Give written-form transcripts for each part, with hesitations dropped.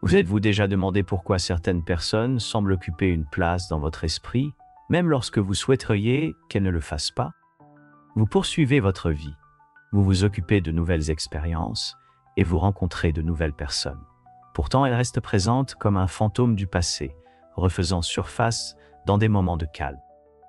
Vous êtes-vous déjà demandé pourquoi certaines personnes semblent occuper une place dans votre esprit, même lorsque vous souhaiteriez qu'elles ne le fassent pas? Vous poursuivez votre vie, vous vous occupez de nouvelles expériences et vous rencontrez de nouvelles personnes. Pourtant, elles restent présentes comme un fantôme du passé, refaisant surface dans des moments de calme.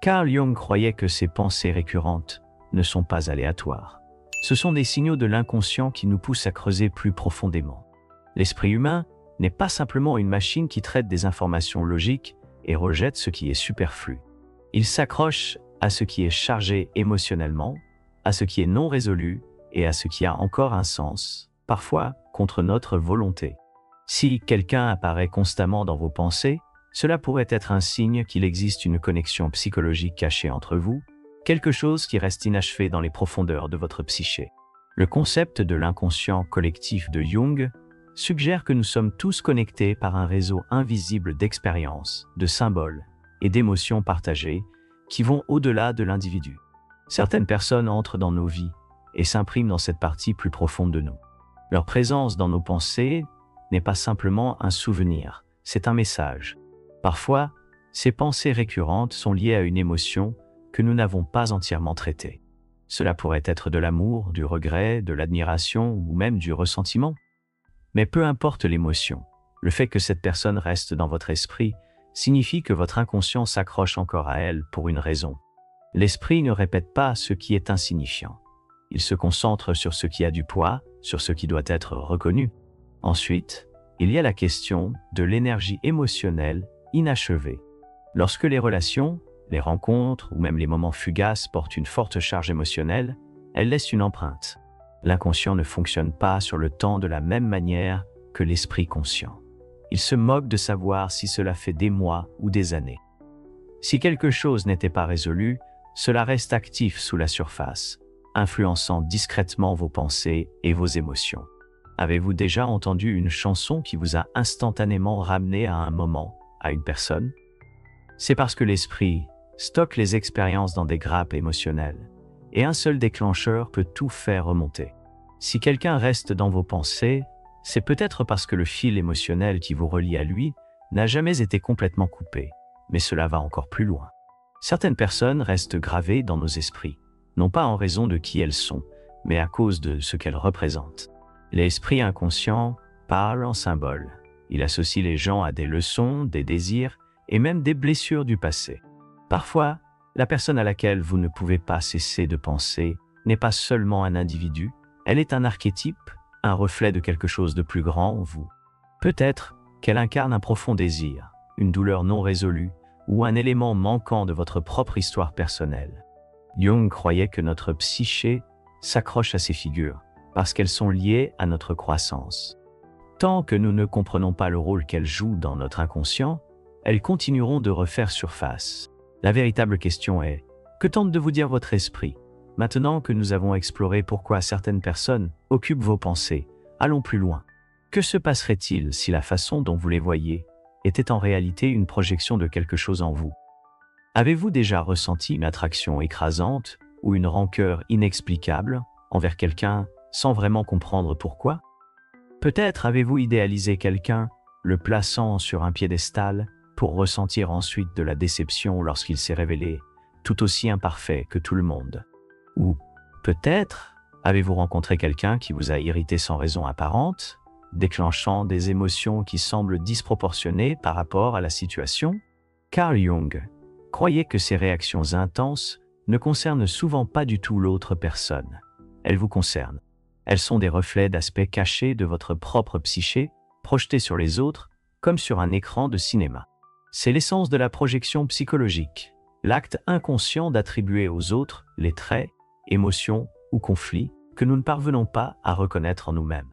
Carl Jung croyait que ces pensées récurrentes ne sont pas aléatoires. Ce sont des signaux de l'inconscient qui nous poussent à creuser plus profondément. L'esprit humain n'est pas simplement une machine qui traite des informations logiques et rejette ce qui est superflu. Il s'accroche à ce qui est chargé émotionnellement, à ce qui est non résolu et à ce qui a encore un sens, parfois contre notre volonté. Si quelqu'un apparaît constamment dans vos pensées, cela pourrait être un signe qu'il existe une connexion psychologique cachée entre vous, quelque chose qui reste inachevé dans les profondeurs de votre psyché. Le concept de l'inconscient collectif de Jung suggère que nous sommes tous connectés par un réseau invisible d'expériences, de symboles et d'émotions partagées qui vont au-delà de l'individu. Certaines personnes entrent dans nos vies et s'impriment dans cette partie plus profonde de nous. Leur présence dans nos pensées n'est pas simplement un souvenir, c'est un message. Parfois, ces pensées récurrentes sont liées à une émotion que nous n'avons pas entièrement traitée. Cela pourrait être de l'amour, du regret, de l'admiration ou même du ressentiment. Mais peu importe l'émotion, le fait que cette personne reste dans votre esprit signifie que votre inconscient s'accroche encore à elle pour une raison. L'esprit ne répète pas ce qui est insignifiant. Il se concentre sur ce qui a du poids, sur ce qui doit être reconnu. Ensuite, il y a la question de l'énergie émotionnelle inachevée. Lorsque les relations, les rencontres ou même les moments fugaces portent une forte charge émotionnelle, elles laissent une empreinte. L'inconscient ne fonctionne pas sur le temps de la même manière que l'esprit conscient. Il se moque de savoir si cela fait des mois ou des années. Si quelque chose n'était pas résolu, cela reste actif sous la surface, influençant discrètement vos pensées et vos émotions. Avez-vous déjà entendu une chanson qui vous a instantanément ramené à un moment, à une personne? C'est parce que l'esprit stocke les expériences dans des grappes émotionnelles, et un seul déclencheur peut tout faire remonter. Si quelqu'un reste dans vos pensées, c'est peut-être parce que le fil émotionnel qui vous relie à lui n'a jamais été complètement coupé, mais cela va encore plus loin. Certaines personnes restent gravées dans nos esprits, non pas en raison de qui elles sont, mais à cause de ce qu'elles représentent. L'esprit inconscient parle en symboles. Il associe les gens à des leçons, des désirs et même des blessures du passé. Parfois, la personne à laquelle vous ne pouvez pas cesser de penser n'est pas seulement un individu, elle est un archétype, un reflet de quelque chose de plus grand en vous. Peut-être qu'elle incarne un profond désir, une douleur non résolue ou un élément manquant de votre propre histoire personnelle. Jung croyait que notre psyché s'accroche à ces figures parce qu'elles sont liées à notre croissance. Tant que nous ne comprenons pas le rôle qu'elles jouent dans notre inconscient, elles continueront de refaire surface. La véritable question est, que tente de vous dire votre esprit? Maintenant que nous avons exploré pourquoi certaines personnes occupent vos pensées, allons plus loin. Que se passerait-il si la façon dont vous les voyez était en réalité une projection de quelque chose en vous? Avez-vous déjà ressenti une attraction écrasante ou une rancœur inexplicable envers quelqu'un sans vraiment comprendre pourquoi? Peut-être avez-vous idéalisé quelqu'un, le plaçant sur un piédestal, pour ressentir ensuite de la déception lorsqu'il s'est révélé tout aussi imparfait que tout le monde. Ou peut-être avez-vous rencontré quelqu'un qui vous a irrité sans raison apparente, déclenchant des émotions qui semblent disproportionnées par rapport à la situation? Carl Jung croyait que ces réactions intenses ne concernent souvent pas du tout l'autre personne. Elles vous concernent. Elles sont des reflets d'aspects cachés de votre propre psyché, projetés sur les autres, comme sur un écran de cinéma. C'est l'essence de la projection psychologique, l'acte inconscient d'attribuer aux autres les traits, émotions ou conflits que nous ne parvenons pas à reconnaître en nous-mêmes.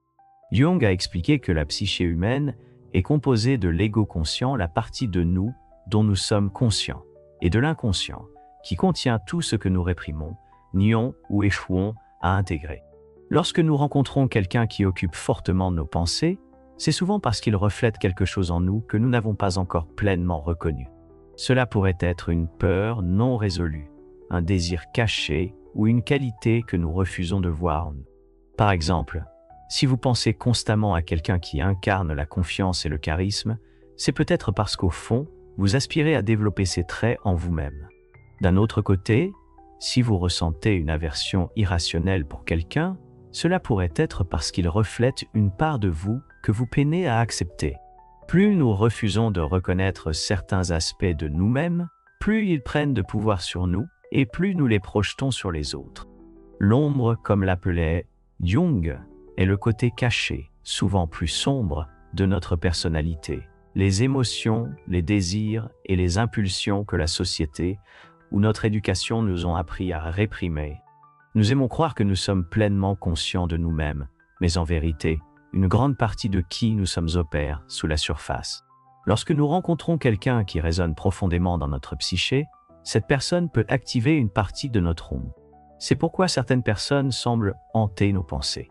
Jung a expliqué que la psyché humaine est composée de l'ego conscient, la partie de nous dont nous sommes conscients, et de l'inconscient, qui contient tout ce que nous réprimons, nions ou échouons à intégrer. Lorsque nous rencontrons quelqu'un qui occupe fortement nos pensées, c'est souvent parce qu'il reflète quelque chose en nous que nous n'avons pas encore pleinement reconnu. Cela pourrait être une peur non résolue, un désir caché ou une qualité que nous refusons de voir en nous. Par exemple, Si vous pensez constamment à quelqu'un qui incarne la confiance et le charisme, c'est peut-être parce qu'au fond, vous aspirez à développer ces traits en vous-même. D'un autre côté, si vous ressentez une aversion irrationnelle pour quelqu'un, cela pourrait être parce qu'il reflète une part de vous que vous peinez à accepter. Plus nous refusons de reconnaître certains aspects de nous-mêmes, plus ils prennent de pouvoir sur nous et plus nous les projetons sur les autres. L'ombre, comme l'appelait Jung, est le côté caché, souvent plus sombre, de notre personnalité. Les émotions, les désirs et les impulsions que la société ou notre éducation nous ont appris à réprimer. Nous aimons croire que nous sommes pleinement conscients de nous-mêmes, mais en vérité, une grande partie de qui nous sommes opère sous la surface. Lorsque nous rencontrons quelqu'un qui résonne profondément dans notre psyché, cette personne peut activer une partie de notre ombre. C'est pourquoi certaines personnes semblent hanter nos pensées.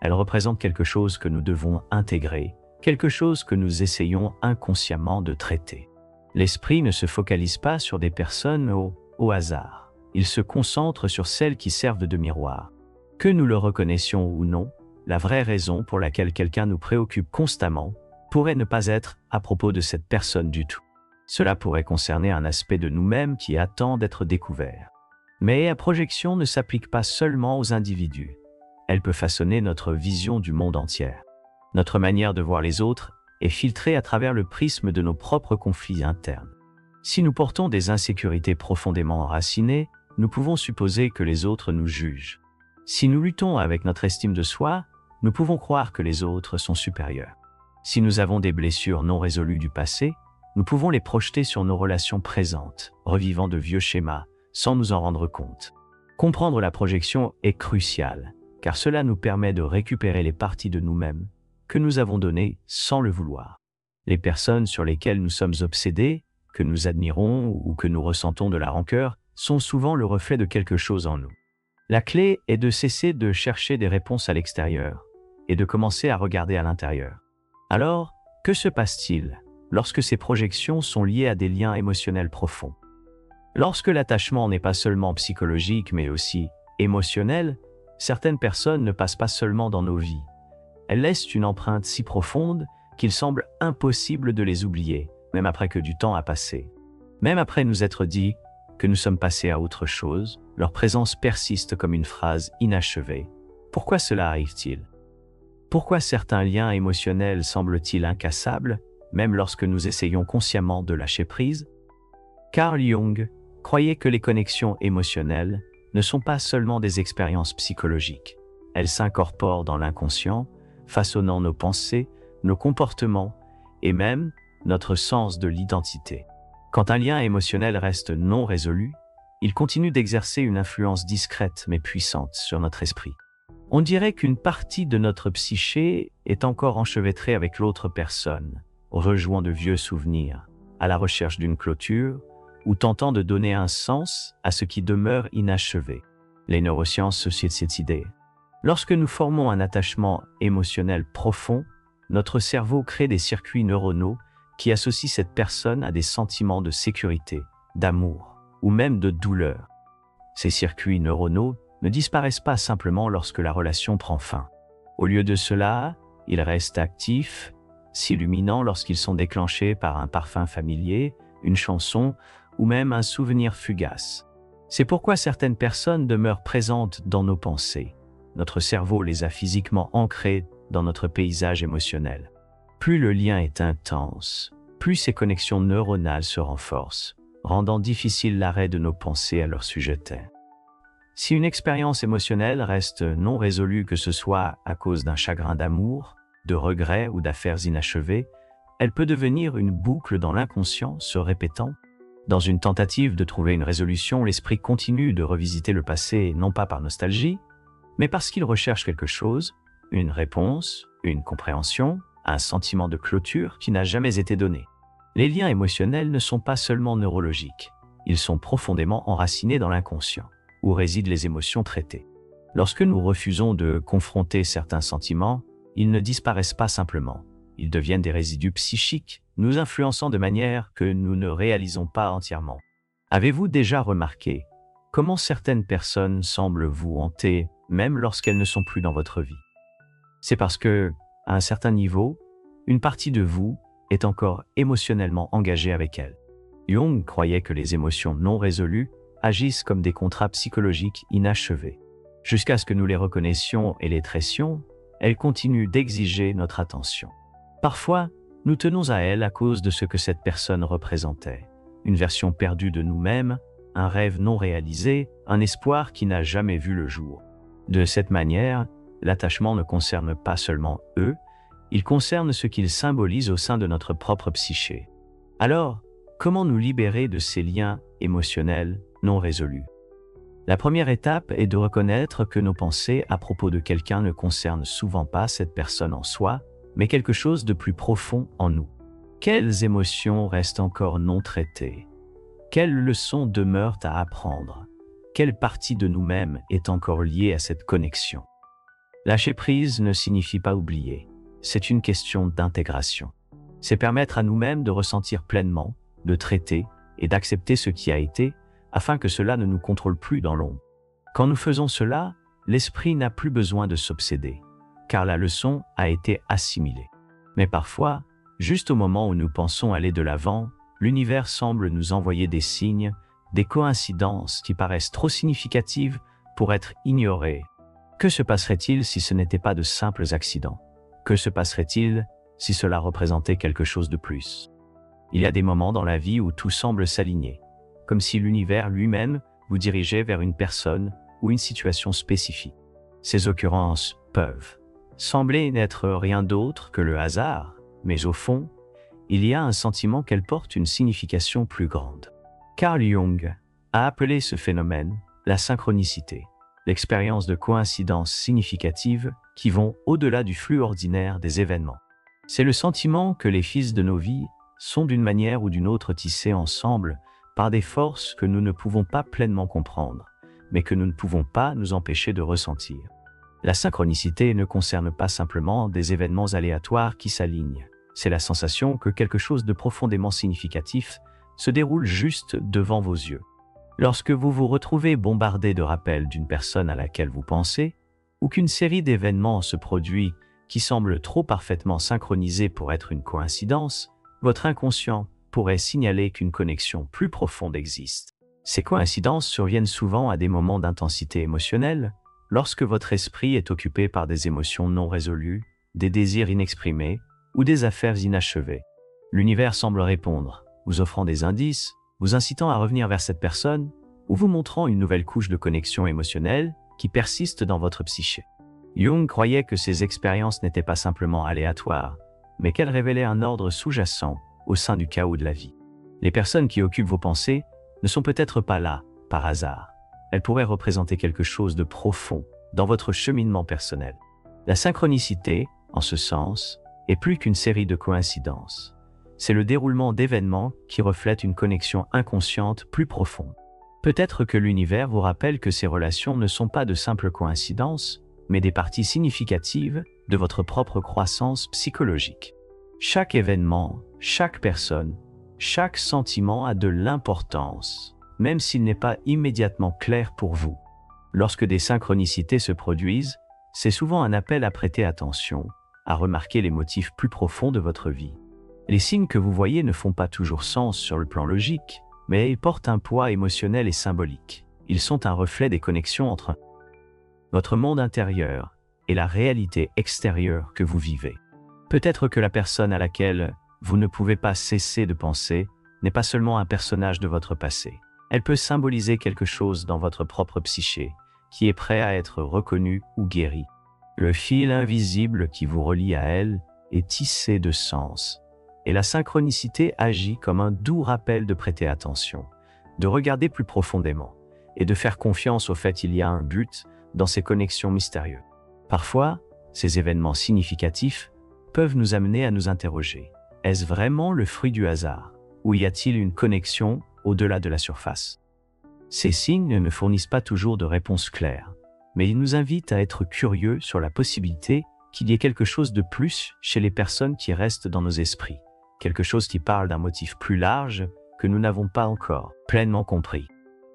Elles représentent quelque chose que nous devons intégrer, quelque chose que nous essayons inconsciemment de traiter. L'esprit ne se focalise pas sur des personnes au hasard. Il se concentre sur celles qui servent de miroir. Que nous le reconnaissions ou non, la vraie raison pour laquelle quelqu'un nous préoccupe constamment pourrait ne pas être à propos de cette personne du tout. Cela pourrait concerner un aspect de nous-mêmes qui attend d'être découvert. Mais la projection ne s'applique pas seulement aux individus. Elle peut façonner notre vision du monde entier. Notre manière de voir les autres est filtrée à travers le prisme de nos propres conflits internes. Si nous portons des insécurités profondément enracinées, nous pouvons supposer que les autres nous jugent. Si nous luttons avec notre estime de soi, nous pouvons croire que les autres sont supérieurs. Si nous avons des blessures non résolues du passé, nous pouvons les projeter sur nos relations présentes, revivant de vieux schémas, sans nous en rendre compte. Comprendre la projection est crucial, car cela nous permet de récupérer les parties de nous-mêmes que nous avons données sans le vouloir. Les personnes sur lesquelles nous sommes obsédés, que nous admirons ou que nous ressentons de la rancœur, sont souvent le reflet de quelque chose en nous. La clé est de cesser de chercher des réponses à l'extérieur et de commencer à regarder à l'intérieur. Alors, que se passe-t-il lorsque ces projections sont liées à des liens émotionnels profonds? Lorsque l'attachement n'est pas seulement psychologique mais aussi émotionnel, certaines personnes ne passent pas seulement dans nos vies. Elles laissent une empreinte si profonde qu'il semble impossible de les oublier, même après que du temps a passé. Même après nous être dit que nous sommes passés à autre chose, leur présence persiste comme une phrase inachevée. Pourquoi cela arrive-t-il? Pourquoi certains liens émotionnels semblent-ils incassables, même lorsque nous essayons consciemment de lâcher prise? Carl Jung croyait que les connexions émotionnelles ne sont pas seulement des expériences psychologiques. Elles s'incorporent dans l'inconscient, façonnant nos pensées, nos comportements et même notre sens de l'identité. Quand un lien émotionnel reste non résolu, il continue d'exercer une influence discrète mais puissante sur notre esprit. On dirait qu'une partie de notre psyché est encore enchevêtrée avec l'autre personne, rejouant de vieux souvenirs, à la recherche d'une clôture ou tentant de donner un sens à ce qui demeure inachevé. Les neurosciences sociétent cette idée. Lorsque nous formons un attachement émotionnel profond, notre cerveau crée des circuits neuronaux qui associent cette personne à des sentiments de sécurité, d'amour ou même de douleur. Ces circuits neuronaux ne disparaissent pas simplement lorsque la relation prend fin. Au lieu de cela, ils restent actifs, s'illuminant lorsqu'ils sont déclenchés par un parfum familier, une chanson ou même un souvenir fugace. C'est pourquoi certaines personnes demeurent présentes dans nos pensées. Notre cerveau les a physiquement ancrées dans notre paysage émotionnel. Plus le lien est intense, plus ces connexions neuronales se renforcent, rendant difficile l'arrêt de nos pensées à leur sujet. Si une expérience émotionnelle reste non résolue, que ce soit à cause d'un chagrin d'amour, de regrets ou d'affaires inachevées, elle peut devenir une boucle dans l'inconscient se répétant. Dans une tentative de trouver une résolution, l'esprit continue de revisiter le passé, non pas par nostalgie, mais parce qu'il recherche quelque chose, une réponse, une compréhension, un sentiment de clôture qui n'a jamais été donné. Les liens émotionnels ne sont pas seulement neurologiques, ils sont profondément enracinés dans l'inconscient, où résident les émotions traitées. Lorsque nous refusons de confronter certains sentiments, ils ne disparaissent pas simplement. Ils deviennent des résidus psychiques, nous influençant de manière que nous ne réalisons pas entièrement. Avez-vous déjà remarqué comment certaines personnes semblent vous hanter, même lorsqu'elles ne sont plus dans votre vie? C'est parce que, à un certain niveau, une partie de vous est encore émotionnellement engagée avec elle. Jung croyait que les émotions non résolues agissent comme des contrats psychologiques inachevés. Jusqu'à ce que nous les reconnaissions et les tressions, elles continuent d'exiger notre attention. Parfois, nous tenons à elles à cause de ce que cette personne représentait. Une version perdue de nous-mêmes, un rêve non réalisé, un espoir qui n'a jamais vu le jour. De cette manière, l'attachement ne concerne pas seulement eux, il concerne ce qu'ils symbolisent au sein de notre propre psyché. Alors, comment nous libérer de ces liens émotionnels non résolus? La première étape est de reconnaître que nos pensées à propos de quelqu'un ne concernent souvent pas cette personne en soi, mais quelque chose de plus profond en nous. Quelles émotions restent encore non traitées? Quelles leçons demeurent à apprendre? Quelle partie de nous-mêmes est encore liée à cette connexion? Lâcher prise ne signifie pas oublier. C'est une question d'intégration. C'est permettre à nous-mêmes de ressentir pleinement, de traiter et d'accepter ce qui a été, afin que cela ne nous contrôle plus dans l'ombre. Quand nous faisons cela, l'esprit n'a plus besoin de s'obséder, car la leçon a été assimilée. Mais parfois, juste au moment où nous pensons aller de l'avant, l'univers semble nous envoyer des signes, des coïncidences qui paraissent trop significatives pour être ignorées. Que se passerait-il si ce n'était pas de simples accidents? Que se passerait-il si cela représentait quelque chose de plus? Il y a des moments dans la vie où tout semble s'aligner, comme si l'univers lui-même vous dirigeait vers une personne ou une situation spécifique. Ces occurrences peuvent sembler n'être rien d'autre que le hasard, mais au fond, il y a un sentiment qu'elles portent une signification plus grande. Carl Jung a appelé ce phénomène la synchronicité, l'expérience de coïncidences significatives qui vont au-delà du flux ordinaire des événements. C'est le sentiment que les fils de nos vies sont d'une manière ou d'une autre tissés ensemble par des forces que nous ne pouvons pas pleinement comprendre, mais que nous ne pouvons pas nous empêcher de ressentir. La synchronicité ne concerne pas simplement des événements aléatoires qui s'alignent. C'est la sensation que quelque chose de profondément significatif se déroule juste devant vos yeux. Lorsque vous vous retrouvez bombardé de rappels d'une personne à laquelle vous pensez, ou qu'une série d'événements se produit qui semblent trop parfaitement synchronisés pour être une coïncidence, votre inconscient pourrait signaler qu'une connexion plus profonde existe. Ces coïncidences surviennent souvent à des moments d'intensité émotionnelle, lorsque votre esprit est occupé par des émotions non résolues, des désirs inexprimés ou des affaires inachevées. L'univers semble répondre, vous offrant des indices, vous incitant à revenir vers cette personne ou vous montrant une nouvelle couche de connexion émotionnelle qui persiste dans votre psyché. Jung croyait que ces expériences n'étaient pas simplement aléatoires, mais qu'elles révélaient un ordre sous-jacent au sein du chaos de la vie. Les personnes qui occupent vos pensées ne sont peut-être pas là par hasard. Elles pourraient représenter quelque chose de profond dans votre cheminement personnel. La synchronicité, en ce sens, est plus qu'une série de coïncidences. C'est le déroulement d'événements qui reflètent une connexion inconsciente plus profonde. Peut-être que l'univers vous rappelle que ces relations ne sont pas de simples coïncidences, mais des parties significatives de votre propre croissance psychologique. Chaque événement, chaque personne, chaque sentiment a de l'importance, même s'il n'est pas immédiatement clair pour vous. Lorsque des synchronicités se produisent, c'est souvent un appel à prêter attention, à remarquer les motifs plus profonds de votre vie. Les signes que vous voyez ne font pas toujours sens sur le plan logique, mais ils portent un poids émotionnel et symbolique. Ils sont un reflet des connexions entre votre monde intérieur et la réalité extérieure que vous vivez. Peut-être que la personne à laquelle vous ne pouvez pas cesser de penser n'est pas seulement un personnage de votre passé. Elle peut symboliser quelque chose dans votre propre psyché, qui est prêt à être reconnu ou guéri. Le fil invisible qui vous relie à elle est tissé de sens, et la synchronicité agit comme un doux rappel de prêter attention, de regarder plus profondément, et de faire confiance au fait qu'il y a un but dans ces connexions mystérieuses. Parfois, ces événements significatifs peuvent nous amener à nous interroger. Est-ce vraiment le fruit du hasard? Ou y a-t-il une connexion au-delà de la surface? Ces signes ne fournissent pas toujours de réponses claires, mais ils nous invitent à être curieux sur la possibilité qu'il y ait quelque chose de plus chez les personnes qui restent dans nos esprits, quelque chose qui parle d'un motif plus large que nous n'avons pas encore pleinement compris.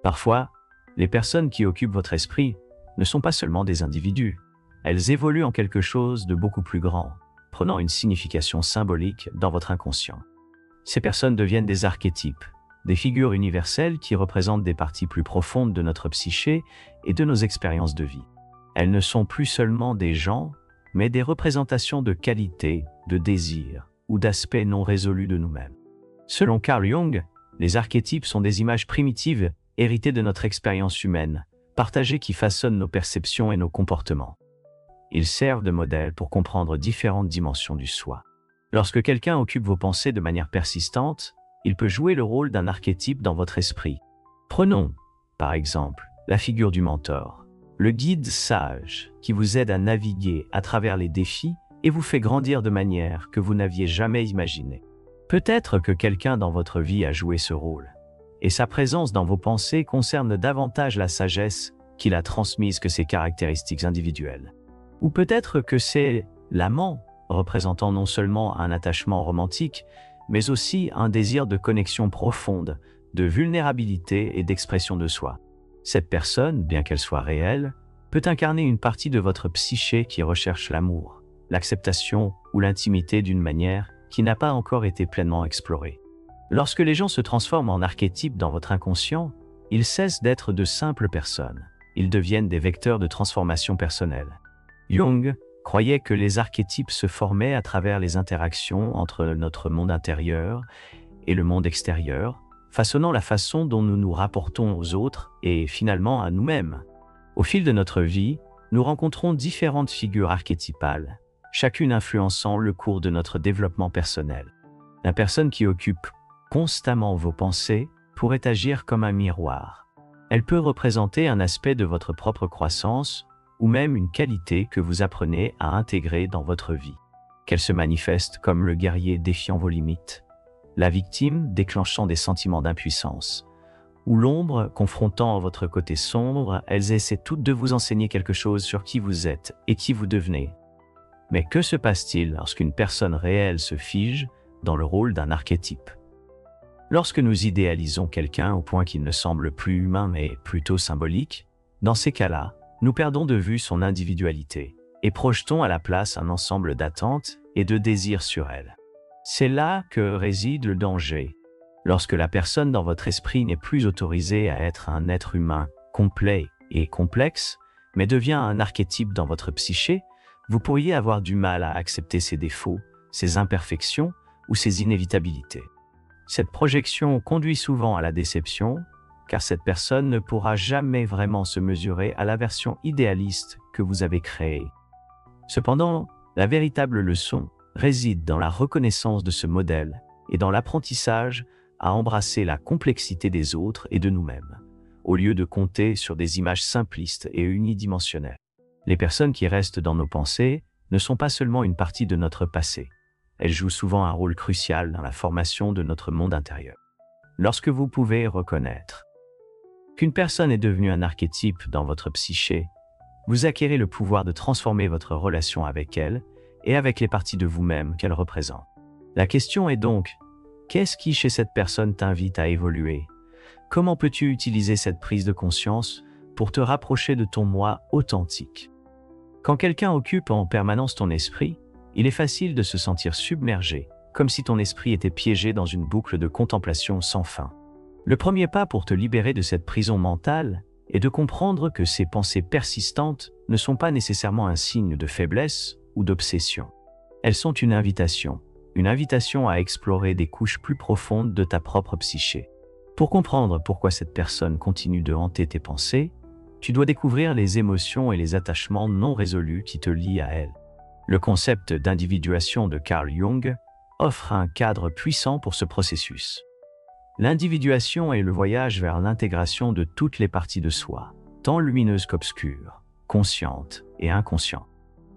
Parfois, les personnes qui occupent votre esprit ne sont pas seulement des individus, elles évoluent en quelque chose de beaucoup plus grand, prenant une signification symbolique dans votre inconscient. Ces personnes deviennent des archétypes, des figures universelles qui représentent des parties plus profondes de notre psyché et de nos expériences de vie. Elles ne sont plus seulement des gens, mais des représentations de qualités, de désirs ou d'aspects non résolus de nous-mêmes. Selon Carl Jung, les archétypes sont des images primitives héritées de notre expérience humaine, partagées qui façonnent nos perceptions et nos comportements. Ils servent de modèle pour comprendre différentes dimensions du soi. Lorsque quelqu'un occupe vos pensées de manière persistante, il peut jouer le rôle d'un archétype dans votre esprit. Prenons, par exemple, la figure du mentor, le guide sage qui vous aide à naviguer à travers les défis et vous fait grandir de manière que vous n'aviez jamais imaginée. Peut-être que quelqu'un dans votre vie a joué ce rôle, et sa présence dans vos pensées concerne davantage la sagesse qu'il a transmise que ses caractéristiques individuelles. Ou peut-être que c'est l'amant, représentant non seulement un attachement romantique, mais aussi un désir de connexion profonde, de vulnérabilité et d'expression de soi. Cette personne, bien qu'elle soit réelle, peut incarner une partie de votre psyché qui recherche l'amour, l'acceptation ou l'intimité d'une manière qui n'a pas encore été pleinement explorée. Lorsque les gens se transforment en archétypes dans votre inconscient, ils cessent d'être de simples personnes. Ils deviennent des vecteurs de transformation personnelle. Jung croyait que les archétypes se formaient à travers les interactions entre notre monde intérieur et le monde extérieur, façonnant la façon dont nous nous rapportons aux autres et finalement à nous-mêmes. Au fil de notre vie, nous rencontrons différentes figures archétypales, chacune influençant le cours de notre développement personnel. La personne qui occupe constamment vos pensées pourrait agir comme un miroir. Elle peut représenter un aspect de votre propre croissance ou même une qualité que vous apprenez à intégrer dans votre vie. Qu'elle se manifeste comme le guerrier défiant vos limites, la victime déclenchant des sentiments d'impuissance, ou l'ombre confrontant votre côté sombre, elles essaient toutes de vous enseigner quelque chose sur qui vous êtes et qui vous devenez. Mais que se passe-t-il lorsqu'une personne réelle se fige dans le rôle d'un archétype? Lorsque nous idéalisons quelqu'un au point qu'il ne semble plus humain mais plutôt symbolique, dans ces cas-là, nous perdons de vue son individualité et projetons à la place un ensemble d'attentes et de désirs sur elle. C'est là que réside le danger. Lorsque la personne dans votre esprit n'est plus autorisée à être un être humain complet et complexe, mais devient un archétype dans votre psyché, vous pourriez avoir du mal à accepter ses défauts, ses imperfections ou ses inévitabilités. Cette projection conduit souvent à la déception, car cette personne ne pourra jamais vraiment se mesurer à la version idéaliste que vous avez créée. Cependant, la véritable leçon réside dans la reconnaissance de ce modèle et dans l'apprentissage à embrasser la complexité des autres et de nous-mêmes, au lieu de compter sur des images simplistes et unidimensionnelles. Les personnes qui restent dans nos pensées ne sont pas seulement une partie de notre passé. Elles jouent souvent un rôle crucial dans la formation de notre monde intérieur. Lorsque vous pouvez reconnaître qu'une personne est devenue un archétype dans votre psyché, vous acquérez le pouvoir de transformer votre relation avec elle et avec les parties de vous-même qu'elle représente. La question est donc, qu'est-ce qui chez cette personne t'invite à évoluer? Comment peux-tu utiliser cette prise de conscience pour te rapprocher de ton moi authentique? Quand quelqu'un occupe en permanence ton esprit, il est facile de se sentir submergé, comme si ton esprit était piégé dans une boucle de contemplation sans fin. Le premier pas pour te libérer de cette prison mentale est de comprendre que ces pensées persistantes ne sont pas nécessairement un signe de faiblesse ou d'obsession. Elles sont une invitation à explorer des couches plus profondes de ta propre psyché. Pour comprendre pourquoi cette personne continue de hanter tes pensées, tu dois découvrir les émotions et les attachements non résolus qui te lient à elle. Le concept d'individuation de Carl Jung offre un cadre puissant pour ce processus. L'individuation est le voyage vers l'intégration de toutes les parties de soi, tant lumineuses qu'obscures, conscientes et inconscientes.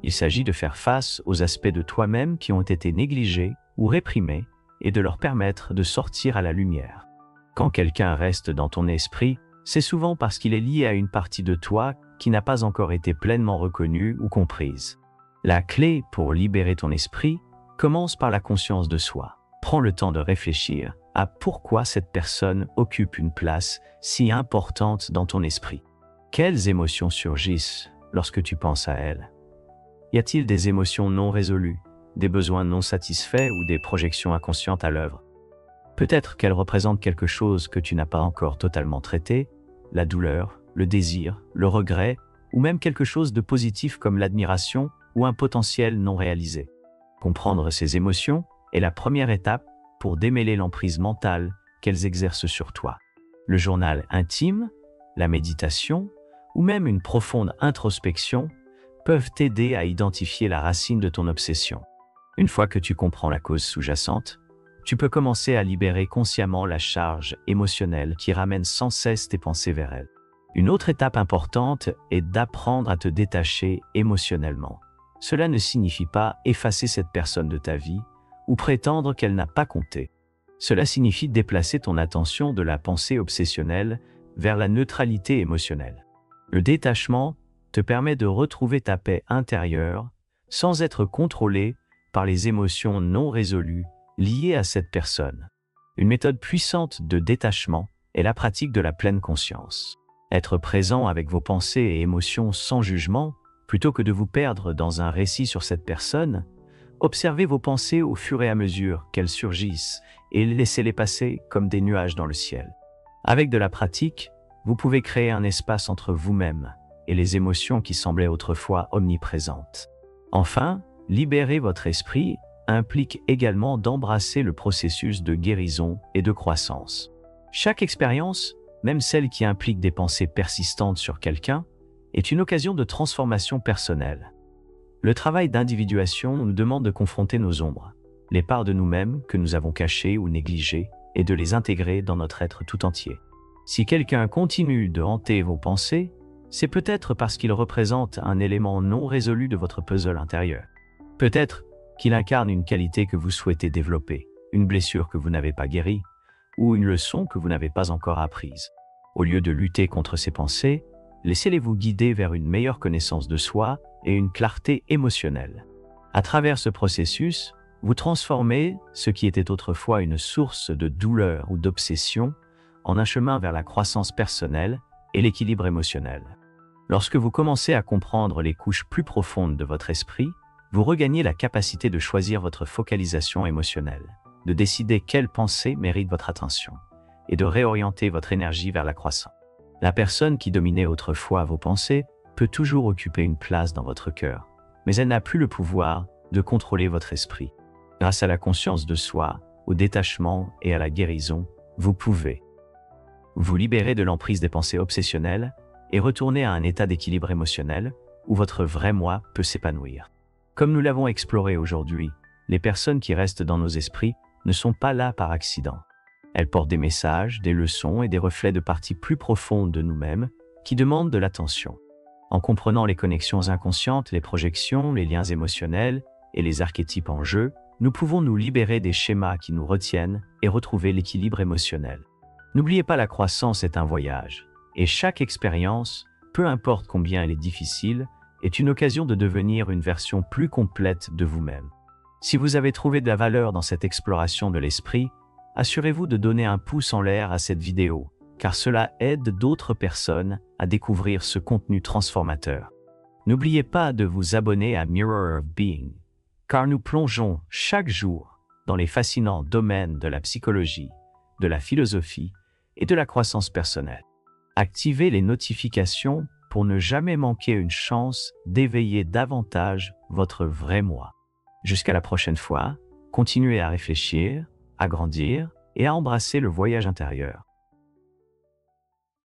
Il s'agit de faire face aux aspects de toi-même qui ont été négligés ou réprimés et de leur permettre de sortir à la lumière. Quand quelqu'un reste dans ton esprit, c'est souvent parce qu'il est lié à une partie de toi qui n'a pas encore été pleinement reconnue ou comprise. La clé pour libérer ton esprit commence par la conscience de soi. Prends le temps de réfléchir à pourquoi cette personne occupe une place si importante dans ton esprit. Quelles émotions surgissent lorsque tu penses à elle? Y a-t-il des émotions non résolues, des besoins non satisfaits ou des projections inconscientes à l'œuvre? Peut-être qu'elles représentent quelque chose que tu n'as pas encore totalement traité, la douleur, le désir, le regret, ou même quelque chose de positif comme l'admiration ou un potentiel non réalisé. Comprendre ces émotions est la première étape pour démêler l'emprise mentale qu'elles exercent sur toi. Le journal intime, la méditation ou même une profonde introspection peuvent t'aider à identifier la racine de ton obsession. Une fois que tu comprends la cause sous-jacente, tu peux commencer à libérer consciemment la charge émotionnelle qui ramène sans cesse tes pensées vers elle. Une autre étape importante est d'apprendre à te détacher émotionnellement. Cela ne signifie pas effacer cette personne de ta vie ou prétendre qu'elle n'a pas compté. Cela signifie déplacer ton attention de la pensée obsessionnelle vers la neutralité émotionnelle. Le détachement te permet de retrouver ta paix intérieure sans être contrôlé par les émotions non résolues liées à cette personne. Une méthode puissante de détachement est la pratique de la pleine conscience. Être présent avec vos pensées et émotions sans jugement, plutôt que de vous perdre dans un récit sur cette personne, observez vos pensées au fur et à mesure qu'elles surgissent et laissez-les passer comme des nuages dans le ciel. Avec de la pratique, vous pouvez créer un espace entre vous-même et les émotions qui semblaient autrefois omniprésentes. Enfin, libérer votre esprit implique également d'embrasser le processus de guérison et de croissance. Chaque expérience, même celle qui implique des pensées persistantes sur quelqu'un, est une occasion de transformation personnelle. Le travail d'individuation nous demande de confronter nos ombres, les parts de nous-mêmes que nous avons cachées ou négligées, et de les intégrer dans notre être tout entier. Si quelqu'un continue de hanter vos pensées, c'est peut-être parce qu'il représente un élément non résolu de votre puzzle intérieur. Peut-être qu'il incarne une qualité que vous souhaitez développer, une blessure que vous n'avez pas guérie, ou une leçon que vous n'avez pas encore apprise. Au lieu de lutter contre ces pensées, laissez-les-vous guider vers une meilleure connaissance de soi et une clarté émotionnelle. À travers ce processus, vous transformez ce qui était autrefois une source de douleur ou d'obsession en un chemin vers la croissance personnelle et l'équilibre émotionnel. Lorsque vous commencez à comprendre les couches plus profondes de votre esprit, vous regagnez la capacité de choisir votre focalisation émotionnelle, de décider quelles pensées méritent votre attention et de réorienter votre énergie vers la croissance. La personne qui dominait autrefois vos pensées peut toujours occuper une place dans votre cœur, mais elle n'a plus le pouvoir de contrôler votre esprit. Grâce à la conscience de soi, au détachement et à la guérison, vous pouvez vous libérer de l'emprise des pensées obsessionnelles et retourner à un état d'équilibre émotionnel où votre vrai moi peut s'épanouir. Comme nous l'avons exploré aujourd'hui, les personnes qui restent dans nos esprits ne sont pas là par accident. Elles portent des messages, des leçons et des reflets de parties plus profondes de nous-mêmes qui demandent de l'attention. En comprenant les connexions inconscientes, les projections, les liens émotionnels et les archétypes en jeu, nous pouvons nous libérer des schémas qui nous retiennent et retrouver l'équilibre émotionnel. N'oubliez pas, la croissance est un voyage, et chaque expérience, peu importe combien elle est difficile, est une occasion de devenir une version plus complète de vous-même. Si vous avez trouvé de la valeur dans cette exploration de l'esprit, assurez-vous de donner un pouce en l'air à cette vidéo, car cela aide d'autres personnes à découvrir ce contenu transformateur. N'oubliez pas de vous abonner à Mirror of Being, car nous plongeons chaque jour dans les fascinants domaines de la psychologie, de la philosophie et de la croissance personnelle. Activez les notifications pour ne jamais manquer une chance d'éveiller davantage votre vrai moi. Jusqu'à la prochaine fois, continuez à réfléchir, à grandir et à embrasser le voyage intérieur.